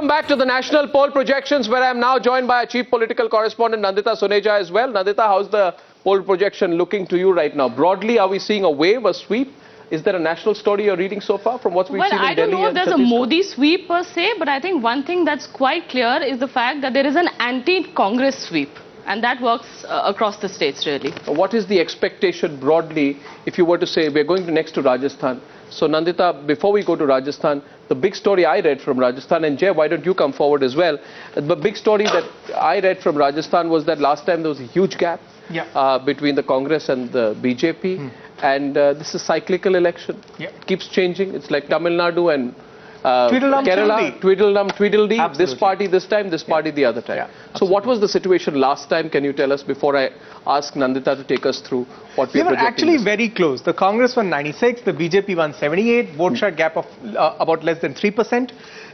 Welcome back to the national poll projections, where I am now joined by our chief political correspondent Nandita Suneja as well. Nandita, how's the poll projection looking to you right now? Broadly, are we seeing a wave, a sweep? Is there a national story you're reading so far from what we've seen in Delhi? Well, I don't know if there's a Modi sweep per se, but I think one thing that's quite clear is the fact that there is an anti-Congress sweep. And that works across the states, really. What is the expectation broadly, if you were to say, we're going next to Rajasthan? So, Nandita, before we go to Rajasthan, the big story I read from Rajasthan, and Jay, why don't you come forward as well? The big story that I read from Rajasthan was that last time there was a huge gap between the Congress and the BJP. And this is a cyclical election. It keeps changing. It's like Tamil Nadu and Kerala, Tweedledum, Tweedledee, this party this time, this party the other time. So what was the situation last time? Can you tell us before I ask Nandita to take us through what we are projecting? They were actually very close. The Congress won 96, the BJP won 78, vote share gap of about less than 3%.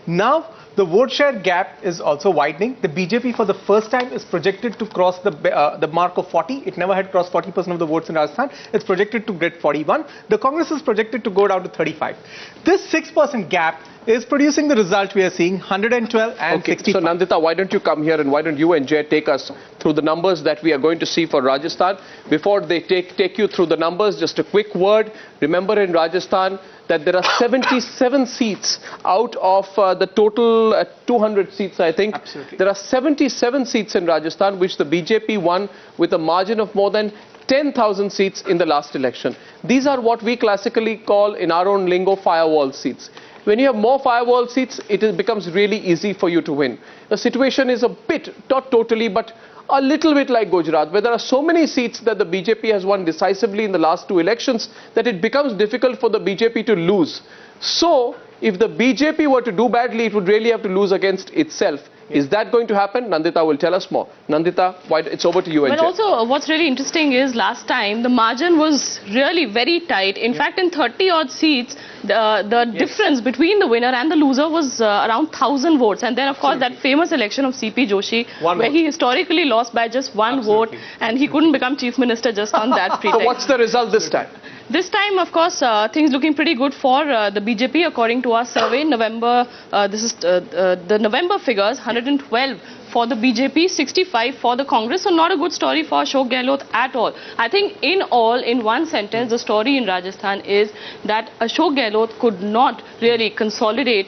Now, the vote share gap is also widening. The BJP for the first time is projected to cross the mark of 40. It never had crossed 40% of the votes in Rajasthan. It's projected to get 41. The Congress is projected to go down to 35. This 6% gap is producing the result we are seeing, 112 and 65. So Nandita, why don't you come here and why don't you and Jay take us through the numbers that we are going to see for Rajasthan? Before they take you through the numbers, just a quick word. Remember in Rajasthan that there are 77 seats out of the total 200 seats, I think. Absolutely. There are 77 seats in Rajasthan, which the BJP won with a margin of more than 10,000 seats in the last election. These are what we classically call, in our own lingo, firewall seats. When you have more firewall seats, it becomes really easy for you to win. The situation is a bit, not totally, but a little bit like Gujarat, where there are so many seats that the BJP has won decisively in the last two elections that it becomes difficult for the BJP to lose. So, if the BJP were to do badly, it would really have to lose against itself. Is that going to happen? Nandita will tell us more. Nandita, it's over to you. Well, also, what's really interesting is last time the margin was really very tight. In fact, in 30-odd seats, the difference between the winner and the loser was around 1,000 votes. And then, of course, that famous election of C.P. Joshi, where he historically lost by just one vote, and he couldn't become chief minister just on that pretext. So what's the result this time? This time, of course, things looking pretty good for the BJP, according to our survey. November, this is the November figures, 112 for the BJP, 65 for the Congress. So not a good story for Ashok Gehlot at all. I think in all, in one sentence, the story in Rajasthan is that Ashok Gehlot could not really consolidate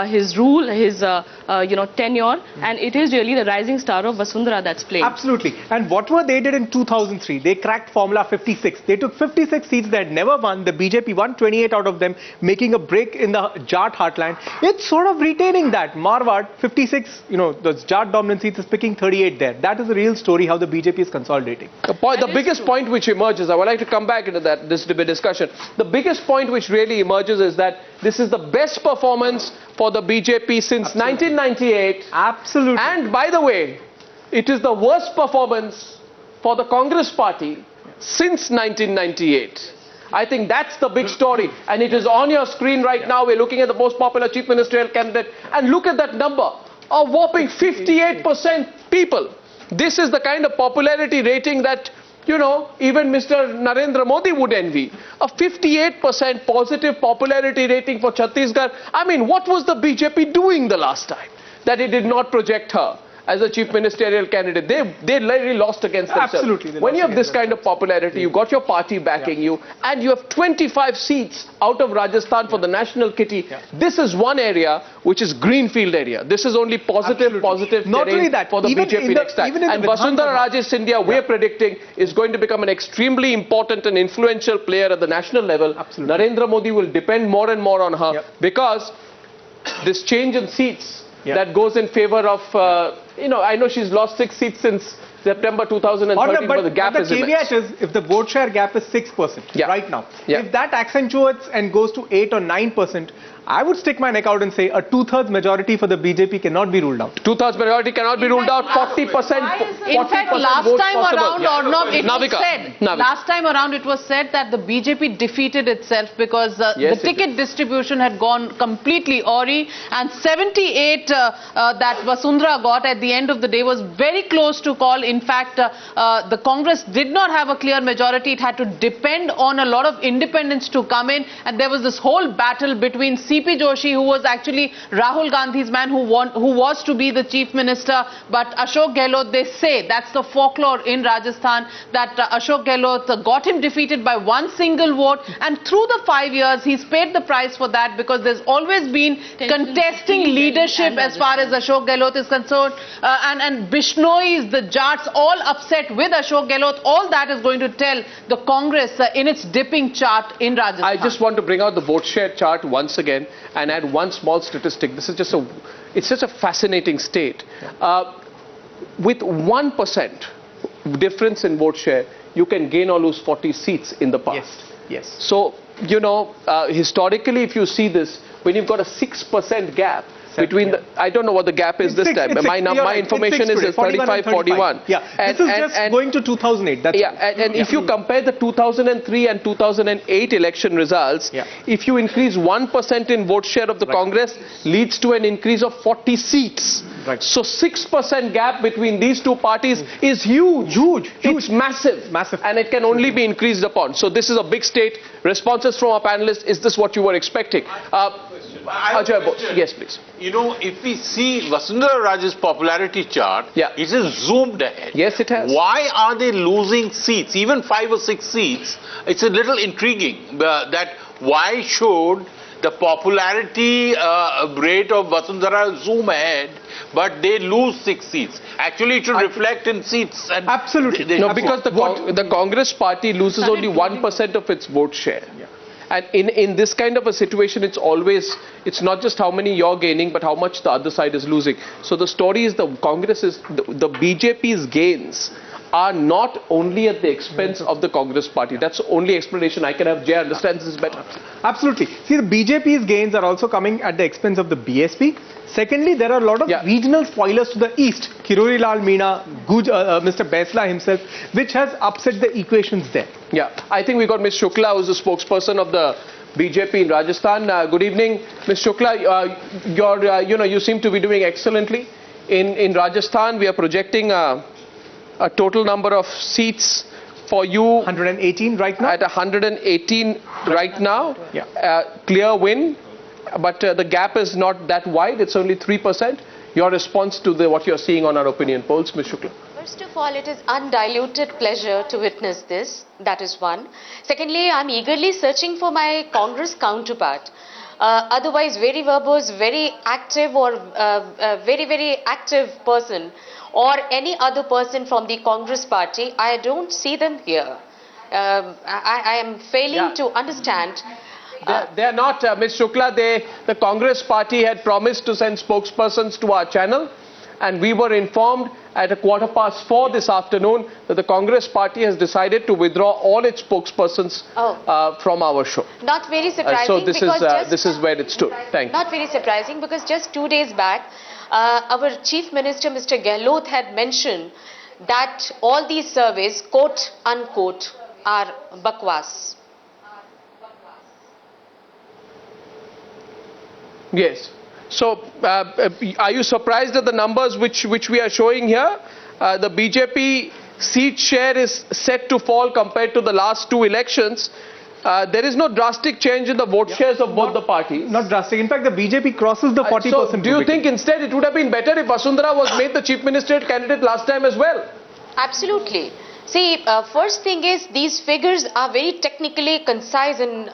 his rule, his tenure, and it is really the rising star of Vasundhara that's playing. Absolutely. And whatever they did in 2003, they cracked Formula 56. They took 56 seats they had never won. The BJP won 28 out of them, making a break in the Jat heartland. It's sort of retaining that. Marwar, 56, the Jat dominant seats is picking 38 there. That is the real story, how the BJP is consolidating. The biggest point which emerges, I would like to come back into this debate discussion. The biggest point which really emerges is that this is the best performance for the BJP since 1998. Absolutely. And by the way, it is the worst performance for the Congress party since 1998. I think that's the big story, and it is on your screen right now. We're looking at the most popular chief ministerial candidate, and look at that number, a whopping 58% people. This is the kind of popularity rating that, even Mr. Narendra Modi would envy. A 58% positive popularity rating for Chhattisgarh. I mean, what was the BJP doing the last time that it did not project her as a chief ministerial candidate? They really lost against themselves. Absolutely. When you have this kind of popularity, you got your party backing you, and you have 25 seats out of Rajasthan for the national kitty. This is one area which is greenfield area. This is only positive Not only that, for the BJP next time. And Vasundhara Raje India, we're predicting, is going to become an extremely important and influential player at the national level. Narendra Modi will depend more and more on her because this change in seats that goes in favor of, I know she's lost 6 seats since September 2013, but the gap is immense. The caveat is, if the vote share gap is 6% right now, if that accentuates and goes to 8 or 9%, I would stick my neck out and say a 2/3 majority for the BJP cannot be ruled out. 2/3 majority cannot be ruled out. 40%. In fact, last time around, last time around it was said that the BJP defeated itself because the ticket distribution had gone completely awry, and 78 that Vasundhara got at the end of the day was very close to call. In fact, the Congress did not have a clear majority. It had to depend on a lot of independents to come in, and there was this whole battle between C.P. Joshi, who was actually Rahul Gandhi's man, who was to be the chief minister, but Ashok Gehlot, they say, that's the folklore in Rajasthan, that Ashok Gehlot got him defeated by one single vote, and through the 5 years, he's paid the price for that, because there's always been contesting leadership as far as Ashok Gehlot is concerned, and Bishnois, the Jats, all upset with Ashok Gehlot. All that is going to tell the Congress in its dipping chart in Rajasthan. I just want to bring out the vote share chart once again and add one small statistic. This is just it's such a fascinating state. With 1% difference in vote share, you can gain or lose 40 seats in the past. Yes. So, you know, historically, if you see this, when you've got a 6% gap between the, I don't know what the gap is this time. My information is 35-41. Yeah, this is just going to 2008. That's and if you compare the 2003 and 2008 election results, if you increase 1% in vote share of the Congress, leads to an increase of 40 seats. Right. So 6% gap between these two parties is huge. It's massive. And it can only be increased upon. So this is a big state. Responses from our panelists, is this what you were expecting? Yes, please. You know, if we see Vasundhara Raje's popularity chart, it has zoomed ahead. Yes, it has. Why are they losing seats, even 5 or 6 seats? It's a little intriguing that why should the popularity rate of Vasundhara zoom ahead, but they lose 6 seats. Actually, it should reflect in seats. And absolutely. No, because the Congress party loses only 1% of its vote share. And in this kind of a situation, it's not just how many you're gaining, but how much the other side is losing. So the story is the BJP's gains are not only at the expense of the Congress party. That's the only explanation I can have. Jay understands this better. Absolutely. See, the BJP's gains are also coming at the expense of the BSP. Secondly, there are a lot of regional spoilers to the east. Kirori Lal Meena, Mr. Baisla himself, which has upset the equations there. Yeah, I think we got Ms. Shukla, who's the spokesperson of the BJP in Rajasthan. Good evening, Ms. Shukla. You seem to be doing excellently in Rajasthan. We are projecting a total number of seats for you. 118 right now. At 118 right now. Clear win. But the gap is not that wide. It's only 3%. Your response to what you're seeing on our opinion polls, Ms. Shukla? First of all, it is undiluted pleasure to witness this. That is one. Secondly, I'm eagerly searching for my Congress counterpart. Otherwise, very verbose, very active or very active person or any other person from the Congress party, I don't see them here. I am failing to understand. They are not, Ms. Shukla. The Congress party had promised to send spokespersons to our channel, and we were informed at 4:15 this afternoon that the Congress party has decided to withdraw all its spokespersons from our show. Not very surprising. So this is where it stood. Thank you. Not very surprising, because just 2 days back, our Chief Minister, Mr. Gehlot, had mentioned that all these surveys, quote unquote, are bakwas. Yes. So, are you surprised at the numbers which we are showing here? The BJP seat share is set to fall compared to the last 2 elections. There is no drastic change in the vote shares of both the parties. Not drastic. In fact, the BJP crosses the 40%. So, do you think instead it would have been better if Vasundhara was made the chief ministerial candidate last time as well? Absolutely. See, first thing is, these figures are very technically concise and,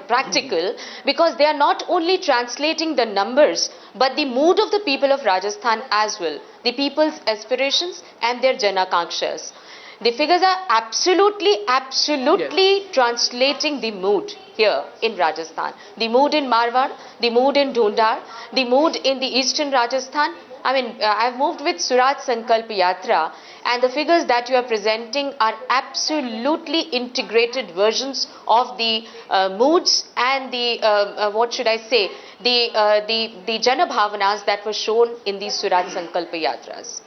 practical, because they are not only translating the numbers, but the mood of the people of Rajasthan as well, the people's aspirations and their Janakakshas. The figures are absolutely translating the mood here in Rajasthan. The mood in Marwar, the mood in Dhundar, the mood in the eastern Rajasthan. I mean, I've moved with Shivraj Sankalp Yatra, and the figures that you are presenting are absolutely integrated versions of the moods and the, the Jana Bhavanas that were shown in these Shivraj Sankalp Yatras.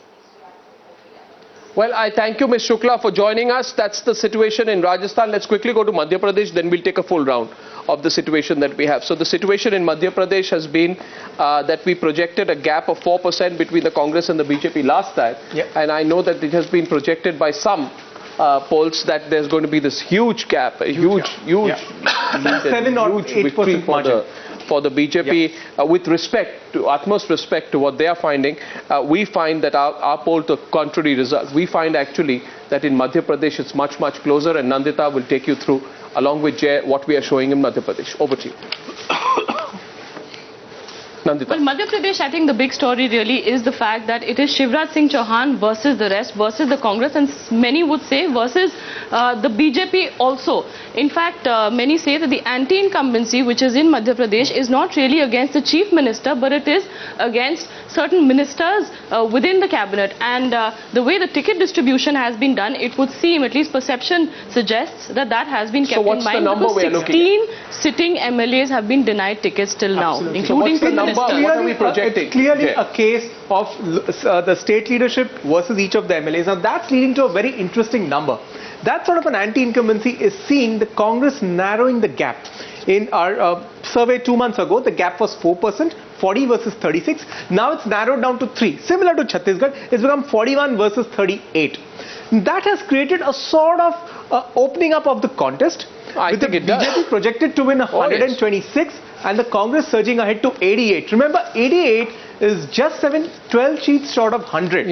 Well, I thank you, Ms. Shukla, for joining us. That's the situation in Rajasthan. Let's quickly go to Madhya Pradesh, then we'll take a full round of the situation that we have. So the situation in Madhya Pradesh has been that we projected a gap of 4% between the Congress and the BJP last time. And I know that it has been projected by some polls that there's going to be this huge gap, a huge 7 or 8% margin for the BJP. With respect to utmost respect to what they are finding, we find that our poll to contrary result. We find actually that in Madhya Pradesh it's much closer, and Nandita will take you through along with Jay what we are showing in Madhya Pradesh. Over to you. Nandita. Well, Madhya Pradesh, I think the big story really is the fact that it is Shivraj Singh Chauhan versus the rest, versus the Congress, and many would say versus the BJP also. In fact, many say that the anti-incumbency which is in Madhya Pradesh is not really against the Chief Minister, but it is against certain ministers within the cabinet. And the way the ticket distribution has been done, it would seem, at least perception suggests, that that has been kept in mind. So what's the number we are looking at? 16 sitting MLAs have been denied tickets till now, including so what's the number? What are we projecting? Clearly a case of the state leadership versus each of the MLAs. Now that's leading to a very interesting number. That sort of an anti-incumbency is seeing the Congress narrowing the gap. In our survey 2 months ago, the gap was 4%, 40 versus 36. Now it's narrowed down to 3. Similar to Chhattisgarh, it's become 41 versus 38. That has created a sort of opening up of the contest. With the BJP projected to win 126 and the Congress surging ahead to 88. Remember, 88 is just 12 seats short of 100.